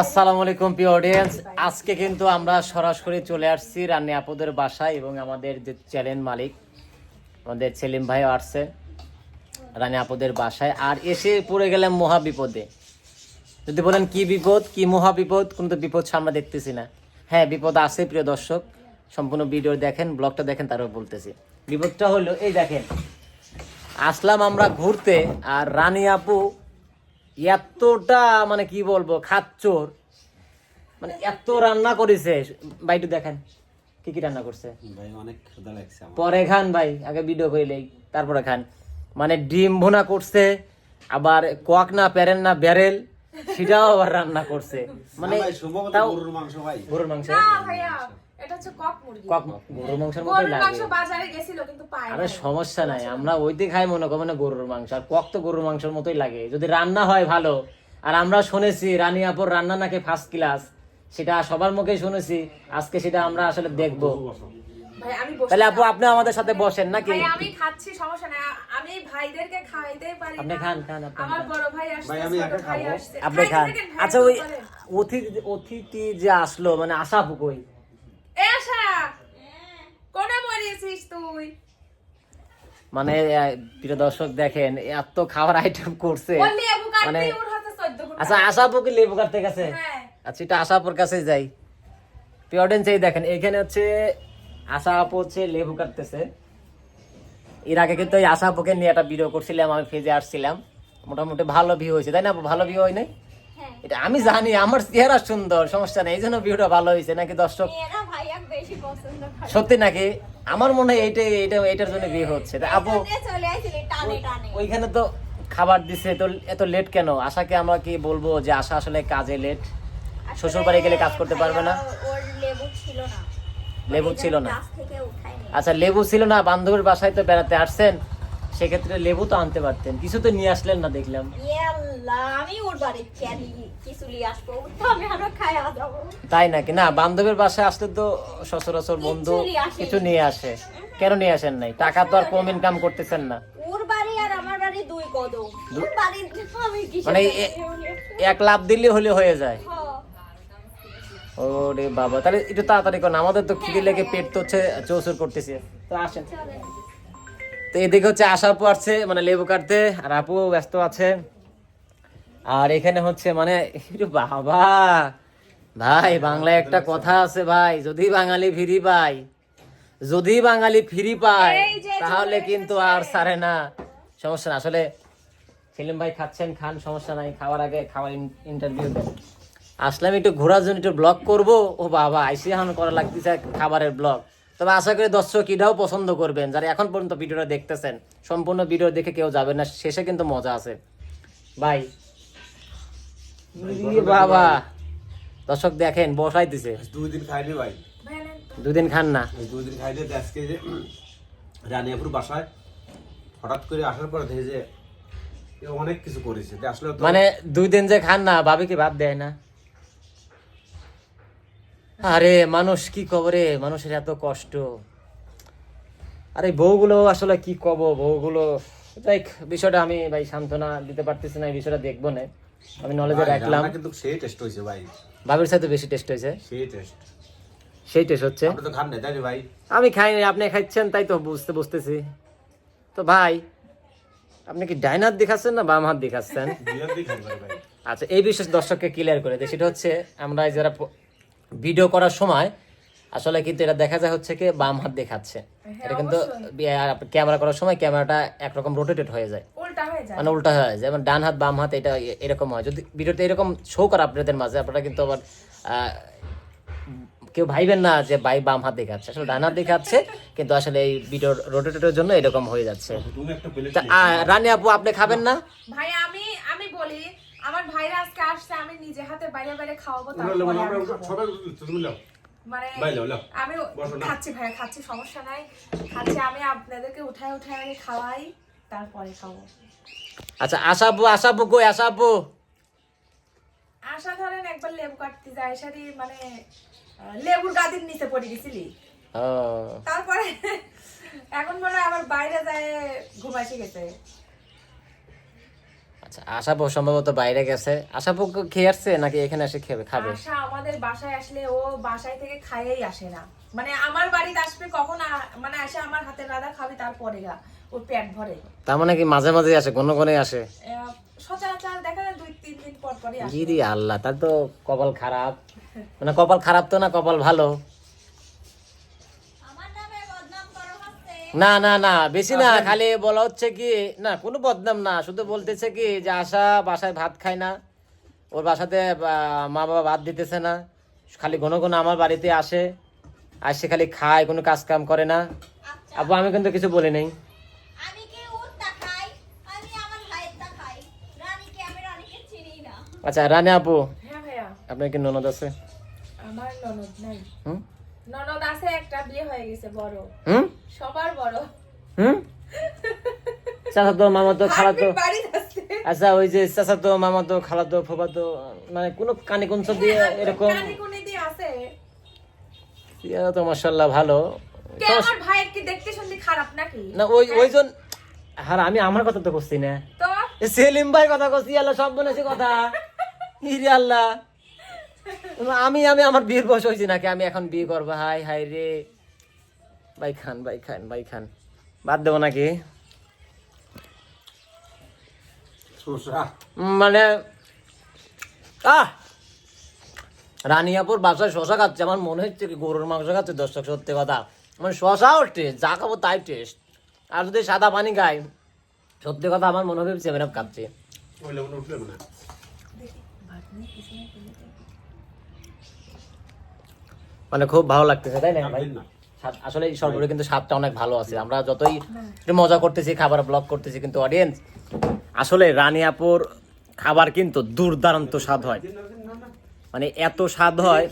আসসালামু আলাইকুম প্রিয় অডিয়েন্স, আজকে কিন্তু আমরা সরাসরি চলে আসছি রানী আপুদের বাসায় এবং আমাদের যে চ্যানেল মালিক আমাদের সেলিম ভাইও আসছে রানী আপুদের বাসায়। আর এসে পড়ে গেলাম মহা বিপদে। যদি বলেন কি বিপদ, কি মহা বিপদ, কোনো তো বিপদ আমরা দেখতেছি না। হ্যাঁ, বিপদ আছে প্রিয় দর্শক, সম্পূর্ণ ভিডিও দেখেন, ব্লগটা দেখেন, তারপর বলতেছি। বিপদটা হলো এই দেখেন, আসলাম আমরা ঘুরতে আর রানী আপু এতটা মানে কি বলবো খাচ্চোর, মানে এত রান্না করেছে। ভাই একটু দেখেন কি কি রান্না করছে ভাই, অনেক ক্ষুধা লাগছে আমার। পরে খান ভাই, আগে ভিডিও কইলেই তারপরে খান। মানে ডিম ভুনা করছে, আবার কক না প্যারেল না ব্যারেল সেটাও আবার রান্না করছে। মানে তাও গরুর মাংস ভাই, গরুর মাংস না ভাইয়া, এটা হচ্ছে কক মুরগি। কক গরুর মাংসের মতোই গরুর মাংস লাগে। বাজারে গেছিল কিন্তু পাই আরে নাই। সমস্যা নাই, আমরা ওইতে খাই মনে করো মানে গরুর মাংস, আর কক তো গরুর মাংসের মতোই লাগে যদি রান্না হয় ভালো। আর আমরা শুনেছি রানী আপুর রান্না নাকি ফার্স্ট ক্লাস, সেটা সবার মুখেই শুনেছি। আজকে সেটা আমরা আসলে দেখবো। ভাই আমি বসে তাহলে আপু আপনি আমাদের সাথে বসেন নাকি? ভাই আমি খাচ্ছি, সমস্যা নাই, আমি ভাইদেরকে খাইতেই পারি না। আপনি খান খান আপনি আমার খান। বড় ভাই আসছে, ভাই, আমি ছোট একা ভাই খাবো। আসছে। আপনি খান। খাইতে থাকেন, আচ্ছা, ওই ভাই, অতিথি যে আসলো মানে আশা আপু কই? এ আশা, কোনে মরিয়েছিস তুই? মানে প্রিয় দর্শক দেখেন এত খাবার আইটেম করছে। ওই লেবু মানে কাটতে ওর হাতে 14 গুণ। আচ্ছা, আশা আপু কি লেবু কাটতে গেছে? হ্যাঁ। আচ্ছা, এটা আশা আপুর কাছে যাই। প্রিয় অডিয়েন্স, এই দেখেন এখানে হচ্ছে আশা আপু হচ্ছে লেবু কাটতেছে। এর আগে কিন্তু এই আশা আপুকে নিয়ে একটা ভিডিও করছিলাম, আমি ফেজে আসছিলাম, মোটামুটি ভালো ভিউ হয়েছে, তাই না আপু? ভালো ভিউ হয় নাই? এটা আমি জানি, আমার চেহারা সুন্দর, সমস্যা নেই, এই জন্য ভিডিওটা ভালো হয়েছে নাকি দর্শক? সত্যি নাকি? আমার মনে হয় এইটার জন্য বিয়ে হচ্ছে। তা আপু ওইখানে তো খাবার দিছে, তো এত লেট কেন? আশাকে আমরা কি বলবো যে আশা আসলে কাজে লেট, শ্বশুর বাড়ি গেলে কাজ করতে পারবে না? লেবু ছিল না? আচ্ছা, লেবু ছিল না, বান্ধবীর বাসায় তো বেড়াতে আসছেন, সেক্ষেত্রে লেবু তো আনতে পারতেন, কিছু তো নিয়ে আসলেন না দেখলাম। তাই নাকি? না, বান্ধবীর বাসায় আসলে তো সচরাচর বন্ধু কিছু নিয়ে আসে, কেন নিয়ে আসেন নাই? টাকা তো আর কম ইনকাম করতেছেন না। মানে এক লাভ দিলে হলে হয়ে যায়। ওরে বাবা, তাহলে একটু তাড়াতাড়ি করুন, আমাদের তো খিদে লেগে পেট তো হচ্ছে চৌচুর করতেছে। তো আসেন। তো এদিকে হচ্ছে আশা আপু আসছে মানে লেবু কাটতে, আর আপু ব্যস্ত আছে। আর এখানে হচ্ছে মানে বাবা ভাই, বাংলায় একটা কথা আছে ভাই, যদি বাঙালি ফিরি পায়, যদি বাঙালি ফিরি পায় তাহলে কিন্তু আর ছাড়ে না। সমস্যা না, আসলে সেলিম ভাই খাচ্ছেন, খান, সমস্যা নাই, খাওয়ার আগে খাওয়ার ইন্টারভিউ দেন। আসলাম একটু ঘোরার জন্য, একটু ব্লগ করবো। ও বাবা, আইসি এখন করা লাগতেছে খাবারের ব্লগ। তবে আশা করি দর্শক এটাও পছন্দ করবেন, যারা এখন পর্যন্ত ভিডিওটা দেখতেছেন। সম্পূর্ণ ভিডিও দেখে কেউ যাবেন না, শেষে কিন্তু মজা আছে ভাই। বাবা দর্শক দেখেন বসাই দিছে। 2 দিন খাইনি ভাই, দুদিন খান না? 2 দিন খাইলে আজকে যে রানীপুর বাসায় হঠাৎ করে আসার পর দেখে যে অনেক কিছু করেছে। আসলে মানে 2 দিন যে খান না, ভাবি কি ভাত দেয় না? আরে মানুষ কি কবরে, মানুষের এত কষ্ট। আরে বউগুলো আসলে কি কব, বউগুলো যাই, বিষয়টা আমি ভাই সান্ত্বনা দিতে পারতেছি না, এই বিষয়টা দেখবো না, আমি নলেজে রাখলাম। কিন্তু সেই টেস্ট হয়েছে ভাই, ভাবির সাথে বেশি টেস্ট হয়েছে। সেই টেস্ট হচ্ছে। আপনি তো খান না তাই ভাই? আমি খাই না, আপনি খাচ্ছেন তাই তো বুঝতেছি। তো ভাই আপনি কি ডাইন হাত দেখাচ্ছেন না বাম হাত দেখাচ্ছেন? আচ্ছা, এই বিষয়ে দর্শককে ক্লিয়ার করে দেয়, সেটা হচ্ছে আমরা যারা ভিডিও করার সময় আসলে কিন্তু এটা দেখা যায় হচ্ছে কি বাম হাত দেখাচ্ছে, এটা কিন্তু ক্যামেরা করার সময় ক্যামেরাটা একরকম রোটেটেড হয়ে যায়, মানে উল্টা হয়ে যায়, যেমন ডান হাত বাম হাত এটা এরকম হয়। যদি ভিডিওতে এরকম শো করে আপনাদের মাঝে, আপনারা কিন্তু আবার কেউ ভাইবেন না যে ভাই বাম হাত দেখাচ্ছে, আসলে ডান হাত দেখাচ্ছে, কিন্তু আসলে এই ভিডিও রোটেটের জন্য এরকম হয়ে যাচ্ছে। রানী আপু আপনি খাবেন না? ভাই আমি বলি, আমার ভাইরা আজকে আসছে, আমি নিজে হাতে বাইরে বাইরে খাওয়াবো। মানে আমি খাচ্ছি ভাইয়া, খাচ্ছি, সমস্যা নাই, খাচ্ছি। আমি আপনাদেরকে উঠায় আগে খাওয়াই, তারপরে খাবো। আচ্ছা, আশা আপু কই? আশা আপু আশা ধরেন একবার লেবু কাটতে যায়, সারি মানে লেবুর গাদির নিচে পড়ে গেছিলি, তারপরে এখন মনে হয় আবার বাইরে যায় ঘুমাইতে গেছে। আচ্ছা আশাপু সম্ভবত বাইরে গেছে। আশাপু খেয়ে আসছে নাকি এখানে এসে খাবে? আশা আমাদের বাসায় আসলে ও বাসায় থেকে খাইয়েই আসে না, মানে আমার বাড়িতে আসবে কখন মানে আসে আমার হাতের রাধা খাবি তারপরে গা ওর পেট ভরে। তার মানে কি মাঝে মাঝে আসে, কোনো কোনো আসে? সচরাচর দেখা যায় 2-3 দিন পর পরই আসে। ইরি আল্লাহ, তার তো কপাল খারাপ। মানে কপাল খারাপ তো না, কপাল ভালো। না না না, বেশি না, খালি বলা হচ্ছে কি না কোনো বদনাম না, শুধু বলতেছে কি যে আশা বাসায় ভাত খায় না, ওর বাসাতে মা বাবা ভাত দিতেছে না, খালি ঘন ঘন আমার বাড়িতে আসে, আসে খালি খায়, কোনো কাজ কাম করে না। আপু আমি কিন্তু কিছু বলি নাই। আচ্ছা রানী আপু, হ্যাঁ ভাইয়া, আপনার কি ননদ আছে? আমার ননদ নাই। হুম ননদ আছে একটা, বিয়ে হয়ে গেছে, বড়, হুম সবার বড়। হুম চাচাতো মামাতো খালাতো, হার্টবিট বাড়ি যাচ্ছে। আচ্ছা ওই যে চাচাতো মামাতো খালাতো ফুফাতো, মানে কোনো কানে কুঞ্চ দিয়ে এরকম? কানে কোণে দিয়ে আছে। ইয়া তো মাশাআল্লাহ ভালো। কে আমার ভাইয়ের কি দেখতে শুনতে খারাপ নাকি? না ওইজন, আর আমি আমার কথা তো করছি না, তো সেলিম ভাই কথা করছি। আল্লাহ সব বলেছে কথা। ইরে আল্লাহ, আমি আমি আমার বিয়ের বয়স হয়েছে নাকি আমি এখন বিয়ে করবো? হাই হাই রে, ভাই খান ভাই খান ভাই খান, বাদ দেবো নাকি? মানে রানিয়াপুর বাসায় শশা খাচ্ছে, আমার মনে হচ্ছে কি গরুর মাংস খাচ্ছে। দর্শক সত্যি কথা, মানে শশাও টেস্ট, যা খাবো তাই টেস্ট। আর যদি সাদা পানি খাই, সত্যি কথা আমার মনে হবে 7 আপ খাচ্ছি। মানে খুব ভালো লাগতেছে, তাই না ভাই? আসলে এই সর্বোপরি কিন্তু স্বাদটা অনেক ভালো আছে। আমরা যতই একটু মজা করতেছি, খাবার ব্লগ করতেছি, কিন্তু অডিয়েন্স আসলে রানিয়াপুর খাবার কিন্তু দুর্দান্ত স্বাদ হয়। মানে এত স্বাদ হয়,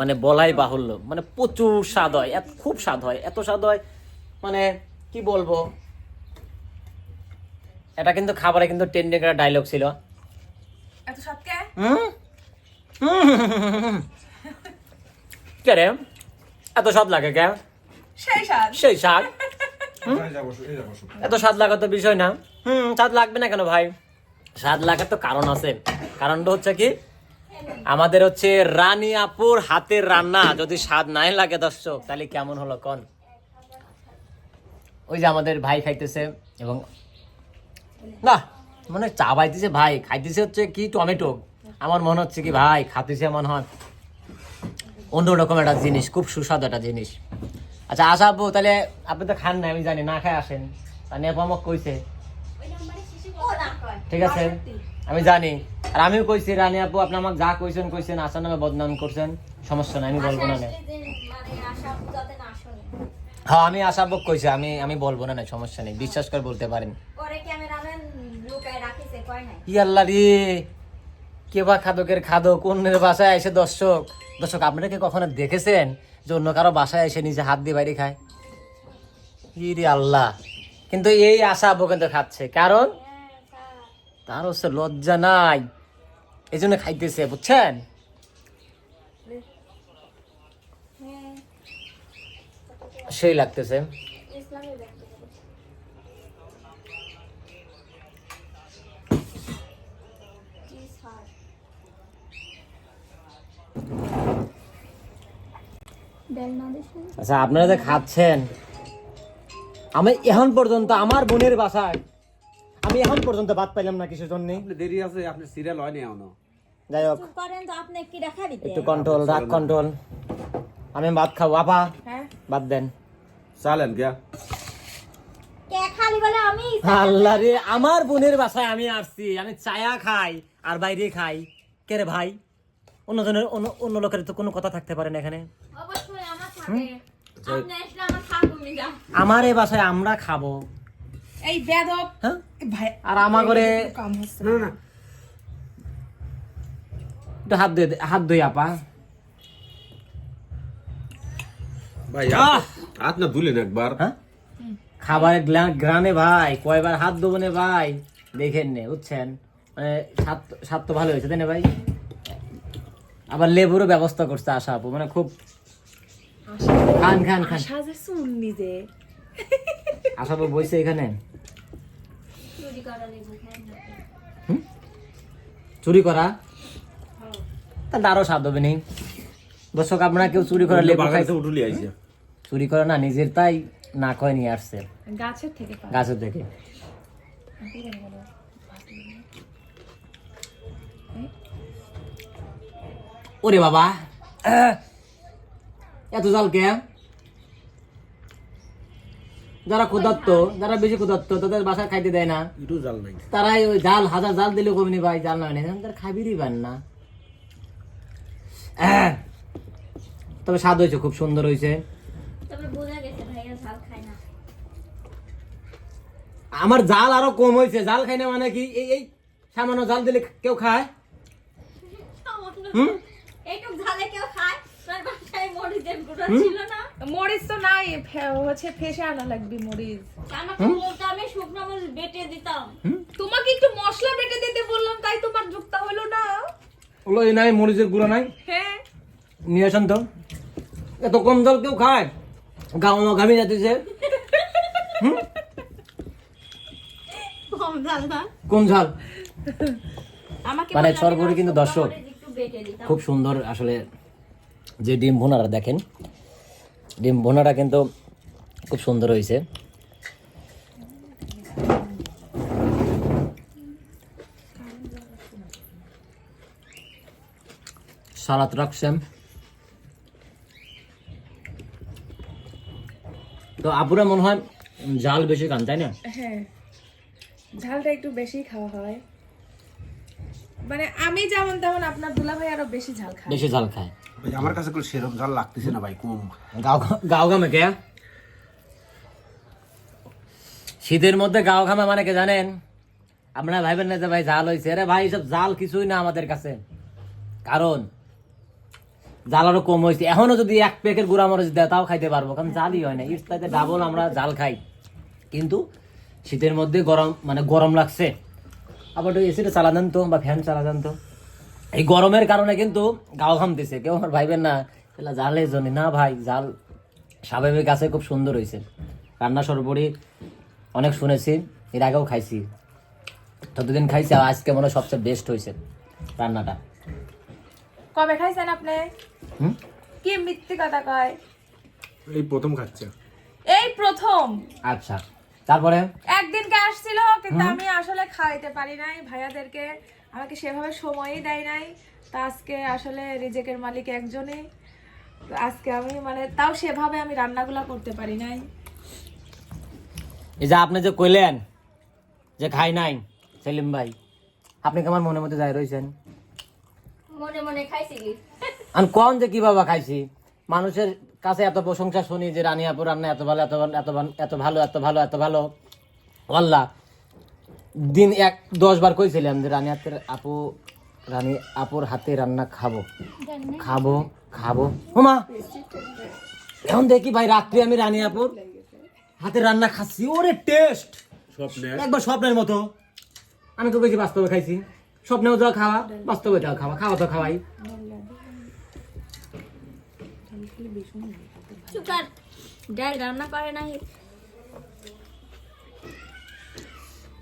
মানে বলাই বাহুল্য, মানে প্রচুর স্বাদ হয়, খুব স্বাদ হয়, এত স্বাদ হয়, মানে কি বলবো। এটা কিন্তু খাবারে কিন্তু ট্রেন্ডিং একটা ডায়লগ ছিল। এত স্বাদ কে? কে রে এত স্বাদ লাগে কে? সেই স্বাদ। সেই স্বাদ, এত স্বাদ লাগার তো বিষয় না। স্বাদ লাগবে না কেন ভাই? স্বাদ লাগার তো কারণ আছে। কারণটা হচ্ছে কি, আমাদের হচ্ছে রানী আপুর হাতের রান্না যদি স্বাদ নাই লাগে দর্শক, তাহলে কেমন হলো কোন? ওই যে আমাদের ভাই খাইতেছে, এবং না মানে চা বাইতেছে ভাই, খাইতেছে হচ্ছে কি টমেটো। আমার মনে হচ্ছে কি ভাই খাইতেছে মনে হয় অন্যরকম একটা জিনিস, খুব সুস্বাদু একটা জিনিস। আচ্ছা আশা আপু, তাহলে আপনি তো খান না আমি জানি, না খাই আসেন, তাহলে আপু আমাকে কইছে, ঠিক আছে আমি জানি। আর আমিও কইছি রানী আপু, আপনি আমাকে যা কইছেন কইছেন, আশার নামে বদনাম করছেন, সমস্যা নাই, আমি বলবো না। হ্যাঁ আমি আশা আপু কইছি, আমি বলবো না, সমস্যা নেই, বিশ্বাস করে বলতে পারেন। ই আল্লাহ রে, কে বা খাদকের খাদক, অন্যের বাসায় এসে দর্শক আপনারা কি কখনো দেখেছেন যে অন্য কারো বাসায় এসে নিজে হাত দিয়ে বাইরে খায়? ইরে আল্লাহ, কিন্তু এই আশা আপু কিন্তু খাচ্ছে, কারণ তার হচ্ছে লজ্জা নাই, এই জন্য খাইতেছে, বুঝছেন? সেই লাগতেছে। আচ্ছা আপনারা যে খাচ্ছেন, আমি এখন পর্যন্ত আমার বোনের বাসায় আমি এখন পর্যন্ত ভাত পাইলাম না, কিসের জন্য? দেরি আছে, আপনি সিরিয়াল হয়নি এখনো। যাই হোক একটু কন্ট্রোল, রাগ কন্ট্রোল। আমি ভাত খাবো, আপা ভাত দেন। চালেন কে? আল্লাহ রে, আমার বোনের বাসায় আমি আসছি, আমি চায়া খাই আর বাইরে খাই, কে রে ভাই? অন্যজনের অন্য লোকের তো কোনো কথা থাকতে পারে না এখানে। আমার এই বাসায় আমরা খাবো, এই বেদব ভাই, আর আমার ঘরে একটু হাত ধুই আপা। ভাই হাত না ধুলেন একবার? হ্যাঁ খাবারের গ্রানে ভাই কয়বার হাত ধোবো নে ভাই, দেখেন নে, বুঝছেন? মানে স্বাদ তো ভালো হয়েছে তাই না ভাই? আবার লেবুরও ব্যবস্থা করছে আশা আপু, মানে খুব খান খান খান। আশা আপু বইছে এখানে, চুরি করা তাহলে আরো স্বাদ হবে নেই। দর্শক আপনারা কেউ চুরি করা লেবু বাগান খাই থেকে উঠুলি আইছে চুরি করে না, নিজের তাই না কয়ে নিয়ে আসছে গাছের থেকে পাওয়া। গাছের থেকে। ওরে বাবা এত জাল কে? যারা ক্ষুধার্ত, যারা বেশি ক্ষুধার্ত তাদের বাসায় খাইতে দেয় না, একটু জাল নাই তারাই ওই জাল হাজার জাল দিলেও কমিনি ভাই, জাল নয় না তার খাবিরই পান না। তবে স্বাদ হয়েছে, খুব সুন্দর হয়েছে। তবে বোঝা গেছে ভাইয়া ঝাল খায় না। আমার জাল আরো কম হয়েছে, জাল খাই না মানে কি এই এই সামান্য জাল দিলে কেউ খায়? হুম এইটুক ঝালে কেউ খায়? তোর বাসায় মরিচের গুঁড়ো ছিল না? মরিচ তো নাই, হচ্ছে ফেসে আনা লাগবে মরিচ। আমাকে বলতো আমি শুকনো মরিচ বেটে দিতাম। তোমাকে একটু মশলা বেটে দিতে বললাম, তাই তোমার যুক্তা হলো না। ওগুলো এই নাই, মরিচের গুঁড়ো নাই, হ্যাঁ নিয়ে আসেন তো। এত কম জাল কেউ খায়? ঘামি যাচ্ছে। কম ঝাল না? কোন ঝাল? আমাকে মানে বলতো আমি সর্বোপরি কিন্তু শুকনো দর্শক মরিচ একটু বেটে দিতাম। খুব সুন্দর আসলে যে ডিম ভুনাটা দেখেন, ডিম ভুনাটা কিন্তু খুব সুন্দর হয়েছে। সালাদ রাখছেন তো আপুরা মনে হয় জাল বেশি খান তাই না? হ্যাঁ, ঝালটা একটু বেশি খাওয়া হয়। মানে আমি যেমন তেমন আপনার দুলাভাই আরো বেশি ঝাল খায়। বেশি ঝাল খায়। ভাই আমার কাছে কোনো সেরকম জাল লাগতেছে না ভাই, কম। গাও ঘামে কে? শীতের মধ্যে গাও ঘামে মানে কে জানেন? আপনারা ভাইবেন না যে ভাই জাল হয়েছে, আরে ভাই সব জাল কিছুই না আমাদের কাছে, কারণ জাল আরো কম হয়েছে। এখনো যদি এক প্যাকেট গুঁড়া মরিচ দেয় তাও খাইতে পারবো, কারণ জালই হয় না। ইটস তাইতে ডাবল আমরা জাল খাই, কিন্তু শীতের মধ্যে গরম মানে গরম লাগছে। আবার একটু এসিটা চালা দেন তো, বা ফ্যান চালা দেন তো। এই গরমের কারণে কিন্তু গাও ঘামতেছে। কেউ আমার ভাইবেন না এলা জালের জন্য না, ভাই জাল স্বাভাবিক গাছে খুব সুন্দর হয়েছে। রান্না সর্বোপরি অনেক শুনেছি, এর আগেও খাইছি, ততদিন খাইছি, আর আজকে মনে হয় সবচেয়ে বেস্ট হয়েছে রান্নাটা। কবে খাইছেন আপনি? হুম কি মিথ্যে কথা কয়? এই প্রথম খাচ্ছে। এই প্রথম। আচ্ছা, তারপরে একদিনকে আসছিল, কিন্তু আমি আসলে খাইতে পারি নাই ভাইয়াদেরকে, আমাকে সেভাবে সময়ই দেয় নাই। তা আজকে আসলে রিজেকের মালিক একজনই, তো আজকে আমি মানে তাও সেভাবে আমি রান্নাগুলা করতে পারি নাই। এই যে আপনি যে কইলেন যে খাই নাই সেলিম ভাই, আপনি কি আমার মনের মধ্যে যাই রয়েছেন? মনে মনে খাইছিলি? আমি কম যে কিভাবে খাইছি, মানুষের কাছে এত প্রশংসা শুনি যে রানী আপুর রান্না এত ভালো, এত ভালো, এত ভালো, এত ভালো, এত ভালো, এত ভালো। আল্লাহ দিন 10 বার কইছিলাম যে রানী আপুর হাতে রান্না খাবো খাবো খাবো। হুমা এখন দেখি ভাই রাত্রে আমি রানী আপুর হাতে রান্না খাচ্ছি, ওরে টেস্ট স্বপ্নে একবার স্বপ্নের মতো। আমি তো বেশি বাস্তবে খাইছি, স্বপ্নেও যা খাওয়া, বাস্তবে যা খাওয়া, খাওয়া তো খাওয়াই। সুগার ডাল রান্না করে নাই।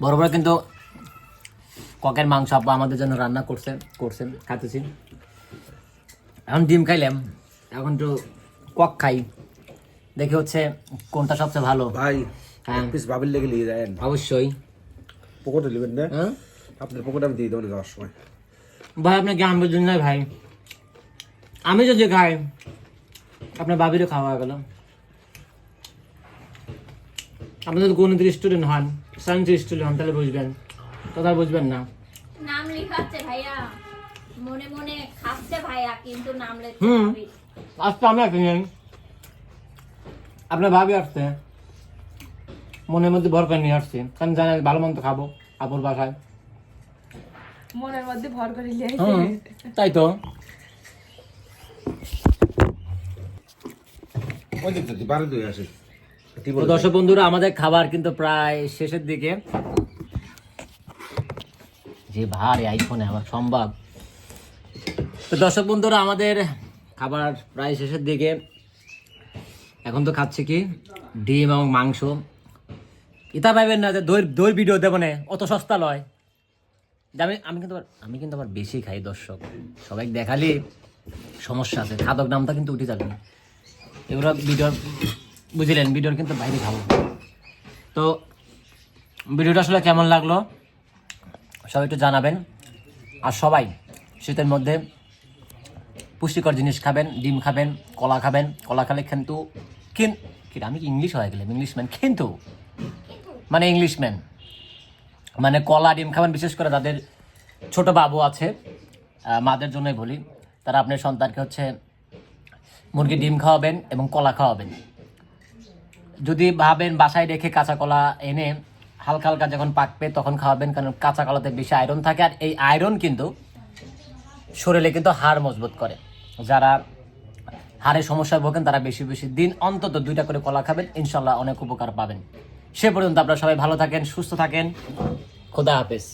বড় বড় কিন্তু ককের মাংস আব্বা আমাদের জন্য রান্না করছেন খাইতেছি। এখন ডিম খাইলাম, এখন একটু কক খাই, দেখি হচ্ছে কোনটা সবচেয়ে ভালো। ভাই হ্যাঁ পিস ভাবির লেগে নিয়ে যায় অবশ্যই। পকেটে নেবেন না? হ্যাঁ আপনার পকেটে আমি দিয়ে দেবো যাওয়ার সময়। ভাই আপনি জ্ঞান বুঝুন না ভাই, আমি যদি খাই আপনার বাবিরও খাওয়া গেল। আপনি যদি গণিতের স্টুডেন্ট হন, সায়েন্সের স্টুডেন্ট হন, তাহলে বুঝবেন, কথা বুঝবেন না। নাম লিখাচ্ছে ভাইয়া, মনে মনে খাচ্ছে ভাইয়া, কিন্তু নাম লিখছে হুম। ভাবি। আজকে আমি আসি নাই, আপনার ভাবি আসছে, মনের মধ্যে ভর করে নিয়ে আসছি, কারণ জানেন ভালো মন্দ খাবো আপুর বাসায়। মনের মধ্যে ভর করে লিয়ে হুম, তাই তো। ওই দিক থেকে বারে দুই আসে। তো দর্শক বন্ধুরা, আমাদের খাবার কিন্তু প্রায় শেষের দিকে। যে ভারী আইফোনে আবার সম্ভব। তো দর্শক বন্ধুরা, আমাদের খাবার প্রায় শেষের দিকে। এখন তো খাচ্ছি কি ডিম এবং মাংস। এটা পাইবেন না যে দই ভিডিও দেবো না, অত সস্তা লয়। যে আমি কিন্তু আবার বেশি খাই দর্শক, সবাই দেখালে সমস্যা আছে, খাদক নামটা কিন্তু উঠে যাবে না। এগুলো ভিডিওর বুঝলেন, ভিডিওর কিন্তু বাইরে খাবো। তো ভিডিওটা আসলে কেমন লাগলো সবাই একটু জানাবেন। আর সবাই শীতের মধ্যে পুষ্টিকর জিনিস খাবেন, ডিম খাবেন, কলা খাবেন। কলা খেলে কিন্তু আমি কি ইংলিশ হয়ে গেলাম, ইংলিশম্যান কিন্তু মানে ইংলিশম্যান মানে কলা ডিম খাবেন। বিশেষ করে যাদের ছোট বাবু আছে, মাদের জন্যই বলি, তারা আপনার সন্তানকে হচ্ছে মুরগি ডিম খাওয়াবেন এবং কলা খাওয়াবেন। যদি ভাবেন বাসায় রেখে কাঁচা কলা এনে হালকা হালকা যখন পাকবে তখন খাওয়াবেন, কারণ কাঁচা কলাতে বেশি আয়রন থাকে। আর এই আয়রন কিন্তু শরীরে কিন্তু হাড় মজবুত করে। যারা হাড়ের সমস্যায় ভোগেন তারা বেশি বেশি দিন অন্তত 2টা করে কলা খাবেন, ইনশাল্লাহ অনেক উপকার পাবেন। সে পর্যন্ত আপনারা সবাই ভালো থাকেন, সুস্থ থাকেন। খোদা হাফেজ।